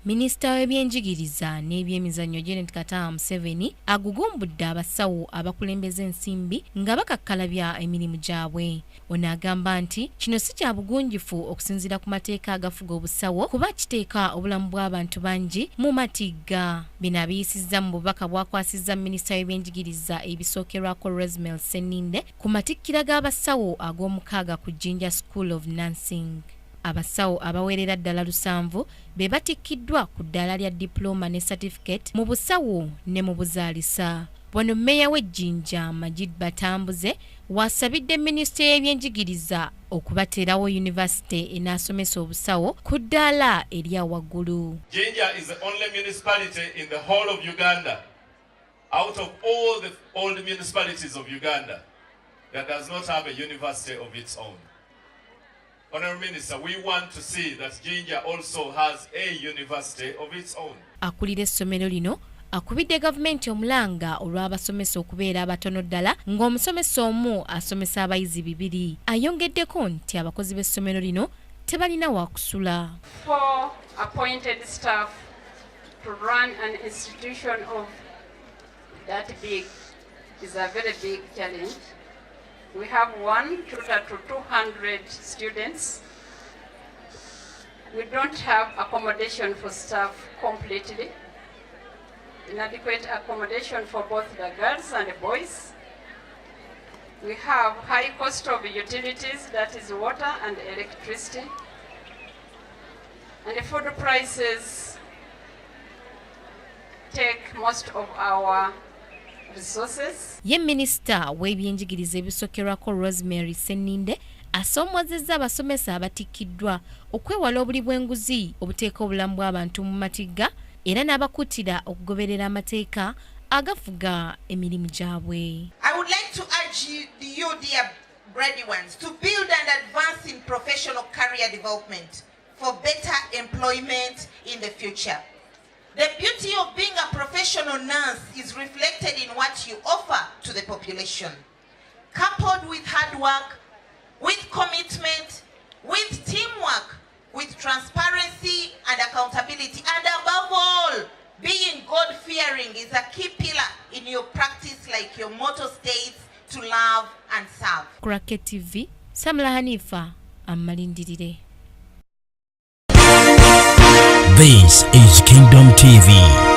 Minisita w'ebyenjigiriza n'ebyemizannyo Janet Kataaha Museveni agugumbudde abasawo abakulembeza ensimbi nga bakakkalabya emirimu gyabwe. Ono agamba nti kino si kya bugunjufu okusinziira ku mateeka agafuga obusawo kuba kiteeka obulamu bw'abantu bangi mu matiga. Bino abiyisizza mu bubaka bwakwasizza Minisita w'ebyenjigiriza ebisookerwako Rose Mary Sseninde ku matikkira g'abasawo ag'omukaaga ku Jinja School of Nursing. Abasawo abaweerera ddala 7 be batikiddwa ku ddaala lya diploma ne certificate mu busawo ne mu buzaalisa. Bano Mmeeya w'Ejjinja Batambuze wasabidde Minisita y'ebyenjigiriza okubateerawo yunivasite enaasomesa obusawo ku ddaala erya waggulu. Jinja is the only municipality in the whole of Uganda, out of all the old municipalities of Uganda, that does not have a university of its own. Honourable Minister, we want to see that Jinja also has a university of its own. Akulira essomero lino akubidde gavumenti omulanga olw'abasomesa okubeera abatono ddala ng'omusomesa omu asomesa abayizi 2. Ayongeddeko nti abakozi b'essomero lino tebalina wakusula. For appointed staff to run an institution of that big is a very big challenge. We have 1 tutor to 200 students. We don't have accommodation for staff completely. Inadequate accommodation for both the girls and the boys. We have high cost of utilities, that is water and electricity. And the food prices take most of our resources. Ye Minisita w'ebyenjigiriza ebisookerwako Rose Mary Sseninde asoomozezza abasomesa abatikiddwa okwewala obuli bw'enguzi obuteeka obulamu bw'abantu mu matiga era n'abakuutira okugoberera amateeka agafuga emirimu gyabwe. I would like to urge you, dear ready ones, to build and advance in professional career development for better employment in the future. The beauty of being a professional nurse is reflected in what you offer to the population. Coupled with hard work, with commitment, with teamwork, with transparency and accountability, and above all, being God-fearing is a key pillar in your practice, like your motto states, to love and serve. Cracket TV, Samla Hanifa, Amalindirire. This is Kingdom TV.